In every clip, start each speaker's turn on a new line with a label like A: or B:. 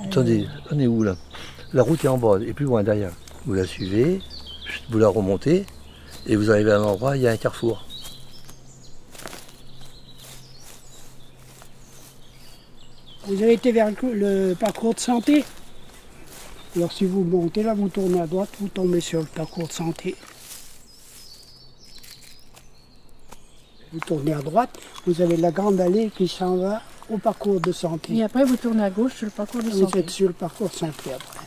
A: Attendez, on est où là? La route est en bas et plus loin derrière. Vous la suivez, vous la remontez et vous arrivez à un endroit, il y a un carrefour.
B: Vous avez été vers le parcours de santé. Alors si vous montez là, vous tournez à droite, vous tombez sur le parcours de santé. Vous tournez à droite, vous avez la grande allée qui s'en va au parcours de santé.
C: Et après, vous tournez à gauche sur le parcours de
B: Vous
C: santé.
B: êtes sur le parcours de santé après.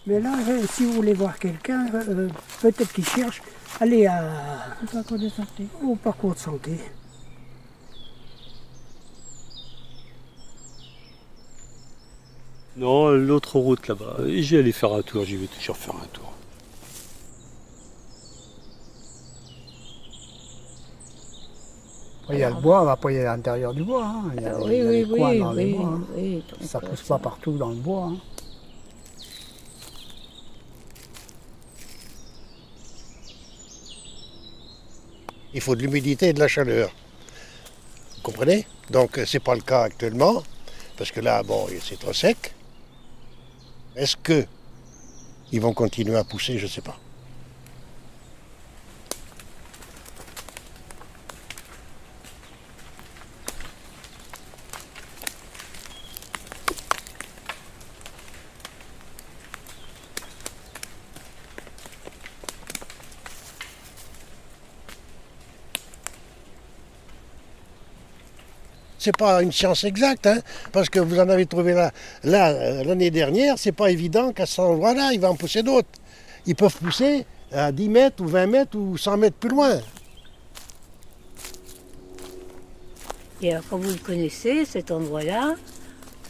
B: Mais là, si vous voulez voir quelqu'un, peut-être qu'il cherche, allez
C: Le parcours de santé.
B: au parcours de santé.
D: Non, l'autre route là-bas. J'y allais faire un tour, j'y vais toujours faire un tour.
B: Après, il y a le bois, après il y a l'intérieur du bois. Hein. Il y a, il y a les coins dans les bois. Hein.
C: oui.
B: Ça ne pousse pas partout dans le bois. Hein.
E: Il faut de l'humidité et de la chaleur. Vous comprenez? Donc c'est pas le cas actuellement, parce que là, bon, c'est trop sec. Est-ce que ils vont continuer à pousser? Je ne sais pas. C'est pas une science exacte, hein, parce que vous en avez trouvé là, l'année dernière, c'est pas évident qu'à cet endroit-là, il va en pousser d'autres. Ils peuvent pousser à 10 mètres ou 20 mètres ou 100 mètres plus loin.
F: Et alors, quand vous le connaissez, cet endroit-là,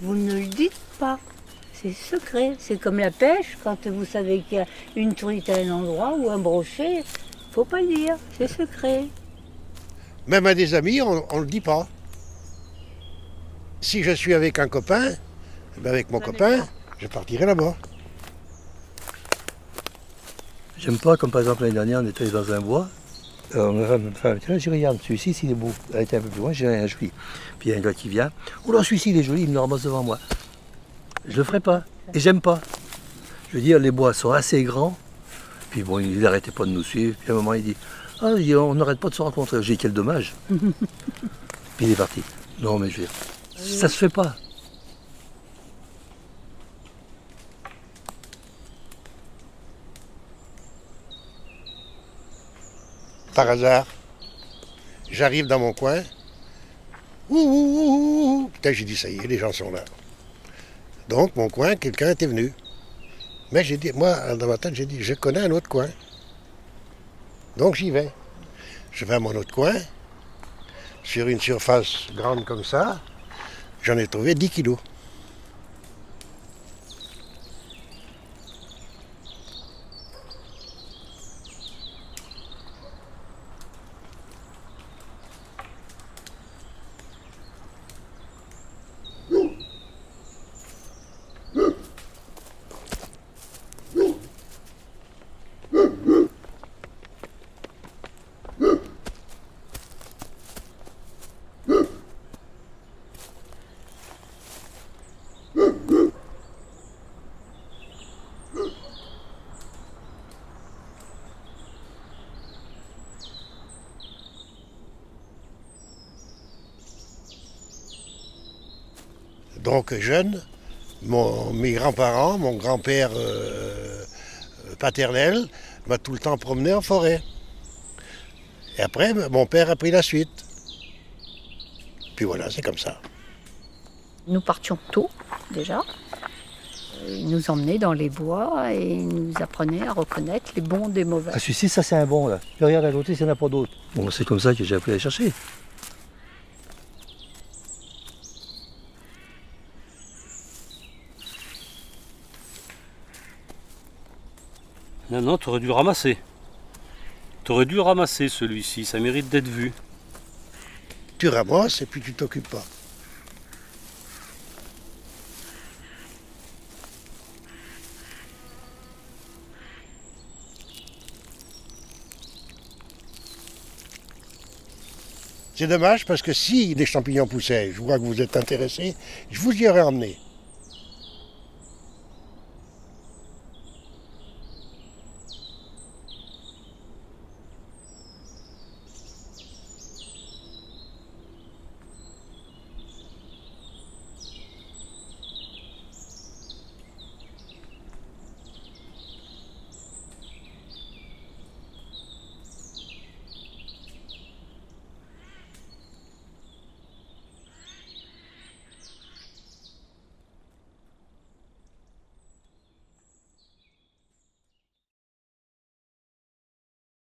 F: vous ne le dites pas. C'est secret. C'est comme la pêche, quand vous savez qu'il y a une truite à un endroit ou un brochet, faut pas le dire, c'est secret.
E: Même à des amis, on ne le dit pas. Si je suis avec un copain, eh ben avec mon copain, je partirai là-bas.
A: J'aime pas, comme par exemple l'année dernière, on était dans un bois. Ma femme me dit, je regarde, celui-ci, s'il est beau. Elle était un peu plus loin, j'ai un joli. Puis il y a un gars qui vient. Oh là, celui-ci, il est joli, il me le ramasse devant moi. Je le ferai pas. Et j'aime pas. Je veux dire, les bois sont assez grands. Puis bon, il n'arrêtait pas de nous suivre. Puis à un moment, il dit, ah, on n'arrête pas de se rencontrer. J'ai dit, quel dommage. Puis il est parti. Non, mais je veux dire, ça se fait pas.
E: Par hasard, j'arrive dans mon coin. Ouh, ouh, ouh, ouh. Putain, j'ai dit, ça y est, les gens sont là. Donc, mon coin, quelqu'un était venu. Mais j'ai dit, moi, dans ma tête, j'ai dit, je connais un autre coin. Donc, j'y vais. Je vais à mon autre coin. Sur une surface grande comme ça, j'en ai trouvé 10 kilos. Donc jeune, mes grands-parents, mon grand-père paternel m'a tout le temps promené en forêt. Et après, mon père a pris la suite. Puis voilà, c'est comme ça.
F: Nous partions tôt, déjà. Il nous emmenait dans les bois et il nous apprenait à reconnaître les bons des mauvais.
A: Ah, celui-ci, ça c'est un bon là. Je regarde à côté s'il n'y en a pas d'autres. Bon, c'est comme ça que j'ai appris à les chercher.
D: Non, tu aurais dû le ramasser. Tu aurais dû le ramasser celui-ci, ça mérite d'être vu.
E: Tu ramasses et puis tu t'occupes pas. C'est dommage parce que si les champignons poussaient, je vois que vous êtes intéressé, je vous y aurais emmené.